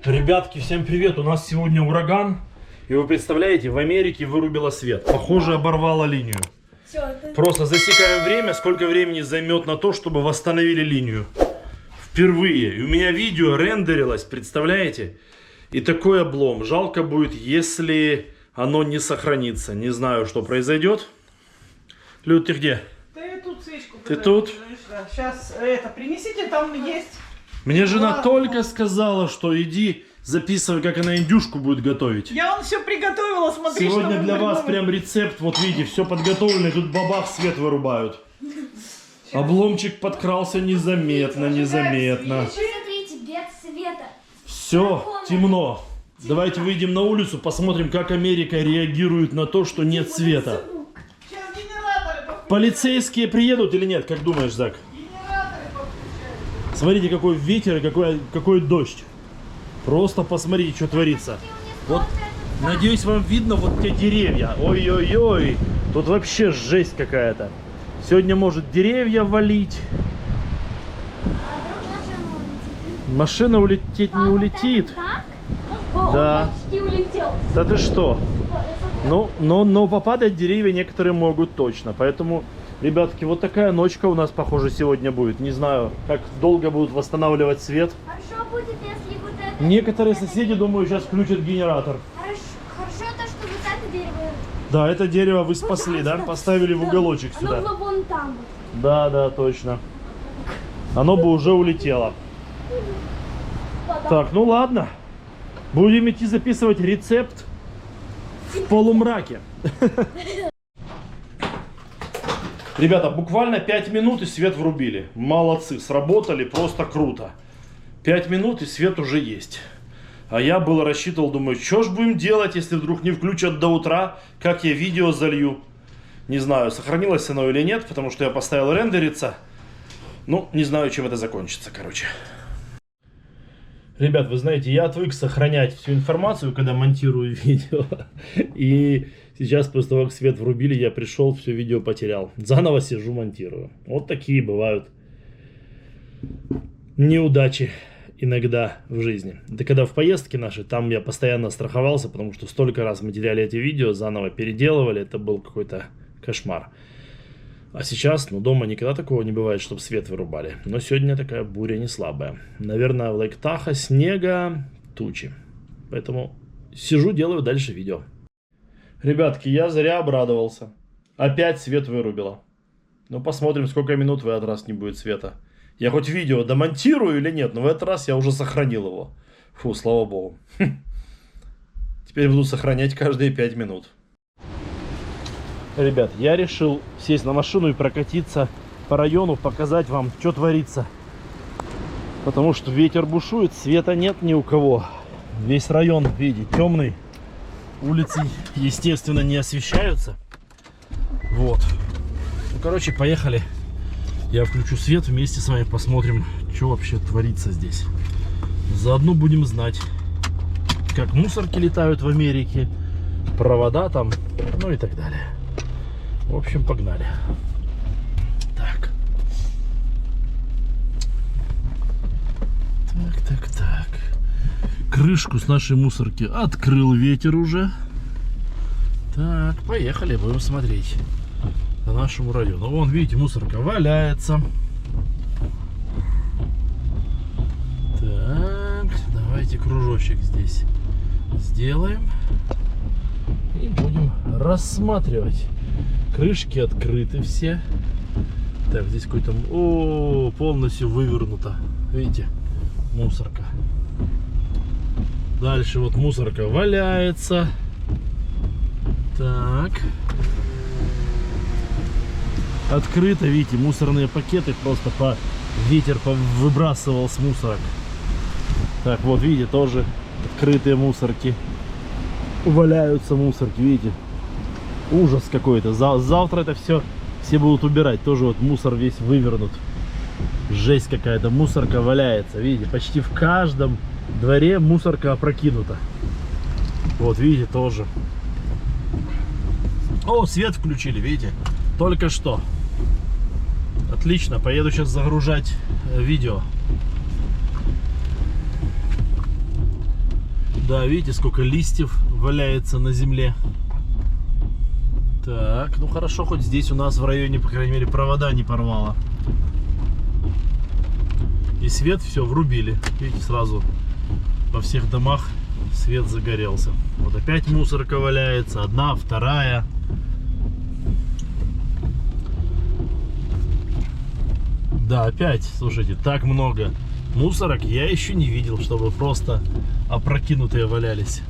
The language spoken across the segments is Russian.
Ребятки, всем привет! У нас сегодня ураган. И вы представляете, в Америке вырубило свет. Похоже, оборвало линию. Просто засекаем время, сколько времени займет на то, чтобы восстановили линию. Впервые. И у меня видео рендерилось, представляете? И такой облом. Жалко будет, если оно не сохранится. Не знаю, что произойдет. Люд, ты где? Да я тут свечку. Ты тут? Сейчас это принесите, там есть. Мне жена только сказала, что иди записывай, как она индюшку будет готовить. Я вон все приготовила, смотри, Сегодня что для вас придумали. прям рецепт, вот видите, все подготовлено, и тут бабах, свет вырубают. Обломчик подкрался незаметно, незаметно. Смотрите, без света. Все, темно. Давайте выйдем на улицу, посмотрим, как Америка реагирует на то, что нет света. Сейчас генераторы подключают. Полицейские приедут или нет, как думаешь, Зак? Генераторы подключают. Смотрите, какой ветер и какой дождь. Просто посмотрите, что творится. Вот, надеюсь, вам видно вот те деревья. Ой-ой-ой, тут вообще жесть какая-то. Сегодня может деревья валить. Машина улететь не улетит. Да. Почти улетел. Да ты что? Но попадать деревья некоторые могут точно. Поэтому, ребятки, вот такая ночка у нас, похоже, сегодня будет. Не знаю, как долго будут восстанавливать свет. Хорошо будет, если вот это... Некоторые соседи, думаю, сейчас включат генератор. Хорошо то, что вот это дерево... Да, это дерево вы спасли, да? Поставили в уголочек Оно сюда. было вон там. Да, да, точно. Оно бы уже улетело. Так, ну ладно. Будем идти записывать рецепт в полумраке. Ребята, буквально 5 минут и свет врубили. Молодцы, сработали, просто круто. 5 минут и свет уже есть. А я было рассчитывал, думаю, что ж будем делать, если вдруг не включат до утра, как я видео залью. Не знаю, сохранилось оно или нет, потому что я поставил рендериться. Ну, не знаю, чем это закончится, короче. Ребят, вы знаете, я отвык сохранять всю информацию, когда монтирую видео. И сейчас, после того, как свет врубили, я пришел, все видео потерял. Заново сижу, монтирую. Вот такие бывают неудачи иногда в жизни. Да когда в поездке нашей, там я постоянно страховался, потому что столько раз мы теряли эти видео, заново переделывали. Это был какой-то кошмар. А сейчас, ну, дома никогда такого не бывает, чтобы свет вырубали. Но сегодня такая буря не слабая. Наверное, в Лейк-Тахо снега, тучи. Поэтому сижу, делаю дальше видео. Ребятки, я зря обрадовался. Опять свет вырубило. Ну, посмотрим, сколько минут в этот раз не будет света. Я хоть видео домонтирую или нет, но в этот раз я уже сохранил его. Фу, слава богу. Теперь буду сохранять каждые 5 минут. Ребят, я решил сесть на машину и прокатиться по району, показать вам, что творится. Потому что ветер бушует, света нет ни у кого. Весь район, видите, темный. Улицы, естественно, не освещаются. Вот. Ну, короче, поехали. Я включу свет, вместе с вами посмотрим, что вообще творится здесь. Заодно будем знать, как мусорки летают в Америке, провода там, ну и так далее. В общем, погнали. Так. Так. Крышку с нашей мусорки открыл ветер уже. Так, поехали, будем смотреть по нашему району. Вон, видите, мусорка валяется. Так, давайте кружочек здесь сделаем. И будем рассматривать. Крышки открыты все. Так, здесь какой-то... О, полностью вывернуто. Видите? Мусорка. Дальше вот мусорка валяется. Так. Открыто, видите, мусорные пакеты просто ветер выбрасывал с мусорок. Так, вот, видите, тоже открытые мусорки. Валяются мусорки, видите? Ужас какой-то. Завтра это все будут убирать. Тоже вот мусор весь вывернут. Жесть какая-то. Мусорка валяется. Видите, почти в каждом дворе мусорка опрокинута. Вот, видите, тоже. О, свет включили, видите? Только что. Отлично. Поеду сейчас загружать видео. Да, видите, сколько листьев валяется на земле. Так, ну хорошо, хоть здесь у нас в районе, по крайней мере, провода не порвало. И свет все врубили. Видите, сразу во всех домах свет загорелся. Вот опять мусорка валяется. Одна, вторая. Да, опять, слушайте, так много мусорок я еще не видел, чтобы просто опрокинутые валялись.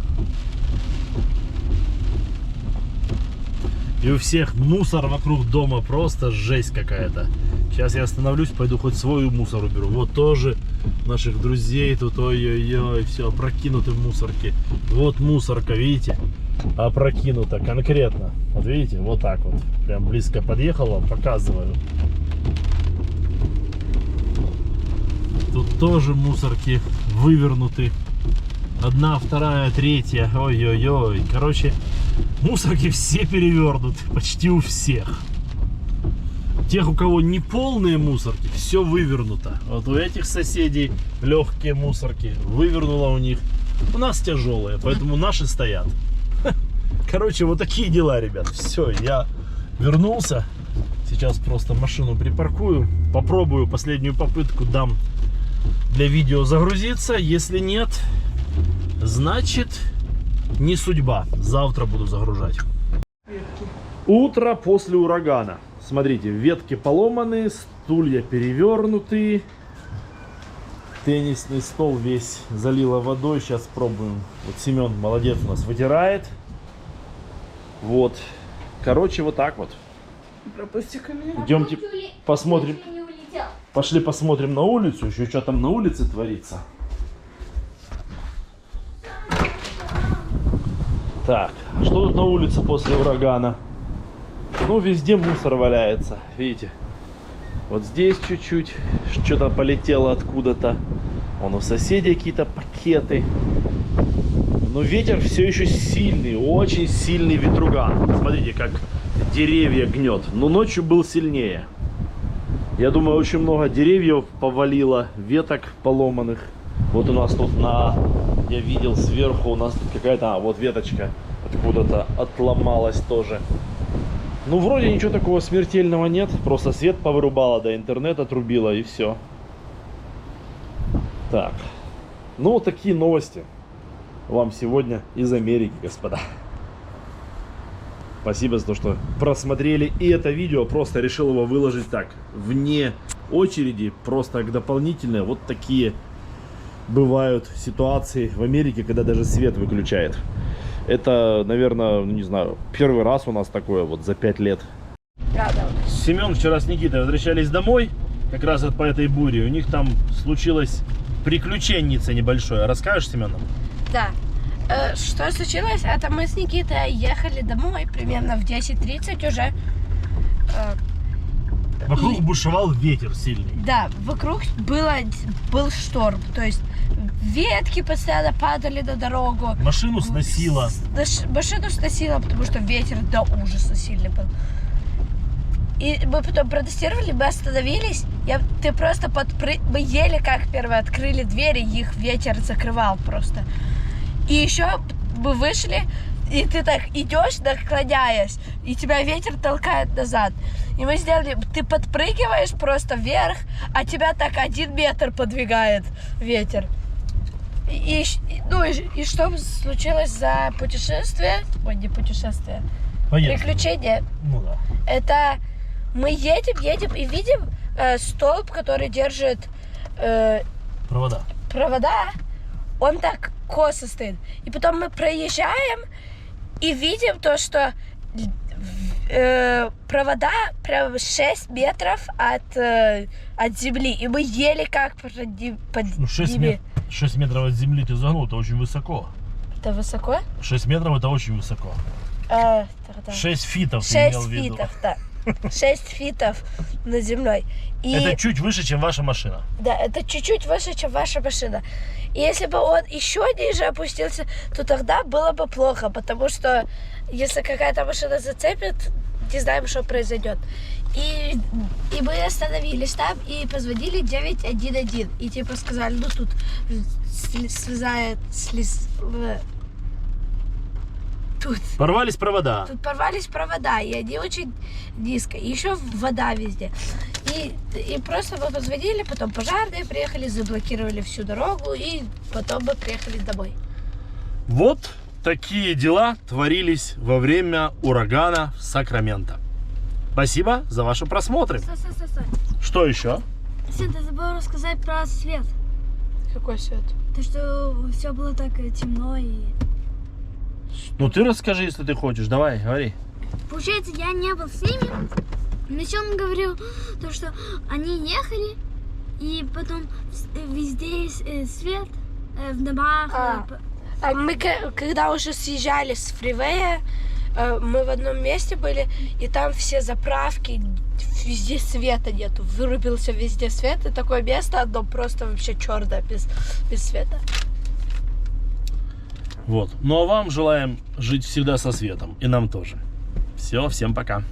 И у всех мусор вокруг дома, просто жесть какая-то. Сейчас я остановлюсь, пойду хоть свой мусор уберу. Вот тоже наших друзей тут, ой-ой-ой, все опрокинуты мусорки. Вот мусорка, видите, опрокинута конкретно. Вот видите, вот так вот. Прям близко подъехал вам, показываю. Тут тоже мусорки вывернуты. Одна, вторая, третья. Ой-ой-ой. Короче, мусорки все перевернуты. Почти у всех. Тех, у кого не полные мусорки, все вывернуто. Вот у этих соседей легкие мусорки. Вывернуло у них. У нас тяжелые, поэтому наши стоят. Короче, вот такие дела, ребят. Все, я вернулся. Сейчас просто машину припаркую. Попробую последнюю попытку, дам для видео загрузиться. Если нет, значит не судьба. Завтра буду загружать. Утро после урагана. Смотрите, ветки поломаны, стулья перевернуты. Теннисный стол весь залило водой. Сейчас пробуем. Вот Семен молодец, у нас вытирает. Вот. Короче, вот так вот. Пропусти-ка меня. Идемте посмотрим. Чуть не улетел. Пошли посмотрим на улицу. Еще что там на улице творится. Так, что тут на улице после урагана? Ну, везде мусор валяется. Видите? Вот здесь чуть-чуть что-то полетело откуда-то. Вон у соседей какие-то пакеты. Но ветер все еще сильный, очень сильный ветруган. Смотрите, как деревья гнет. Но ночью был сильнее. Я думаю, очень много деревьев повалило, веток поломанных. Вот у нас тут я видел сверху, у нас тут какая-то, вот веточка откуда-то отломалась тоже. Ну, вроде ничего такого смертельного нет. Просто свет повырубало, да интернет отрубило и все. Так. Ну, вот такие новости вам сегодня из Америки, господа. Спасибо за то, что просмотрели. И это видео просто решил его выложить так, вне очереди, просто как дополнительное. Вот такие бывают ситуации в Америке, когда даже свет выключает. Это, наверное, не знаю, первый раз у нас такое вот за 5 лет. Правда. Семен вчера с Никитой возвращались домой, как раз по этой буре. У них там случилось приключенница небольшое. Расскажешь, Семен? Да. Что случилось? Это мы с Никитой ехали домой примерно в 10:30 уже. Вокруг бушевал ветер сильный. Да, вокруг был шторм. То есть ветки постоянно падали на дорогу. Машину сносило. Машину сносило, потому что ветер до ужаса сильный был. И мы потом протестировали, мы остановились. Ты просто мы еле как первые открыли двери, их ветер закрывал просто. И еще мы вышли, и ты так идешь, наклоняясь, и тебя ветер толкает назад. И мы сделали, ты подпрыгиваешь просто вверх, а тебя так 1 метр подвигает ветер. И что случилось за путешествие? Ой, не путешествие. Поездка. Приключение. Ну да. Это мы едем и видим столб, который держит провода. Он так косо стоит. И потом мы проезжаем и видим то, что провода прям 6 метров от земли. И мы еле как под 6 метров от земли ты загнул, это очень высоко. Это высоко? 6 метров это очень высоко. 6 фитов ты имел в виду. 6 фитов, да. 6 фитов над землей. И это чуть выше, чем ваша машина. Да, это чуть-чуть выше, чем ваша машина. И если бы он еще ниже опустился, то тогда было бы плохо, потому что если какая-то машина зацепит, не знаем, что произойдет. И мы остановились там и позвонили 911. И типа сказали, ну тут тут Порвались провода. Тут порвались провода, и они очень низко. И еще вода везде. И просто мы позвонили, потом пожарные приехали, заблокировали всю дорогу, и потом мы приехали домой. Вот такие дела творились во время урагана в Сакраменто. Спасибо за ваши просмотры. Стой. Что еще? Сын, ты забыл рассказать про свет. Какой свет? То, что все было так темно и... Ну ты расскажи, если ты хочешь. Давай, говори. Получается, я не был с ними. Но он говорил, то, что они ехали, и потом везде есть свет в домах. А мы, когда уже съезжали с фривея, мы в одном месте были, и там все заправки, везде света нету. Вырубился везде свет, и такое место одно просто вообще черное, без света. Вот. Ну а вам желаем жить всегда со светом. И нам тоже. Все, всем пока.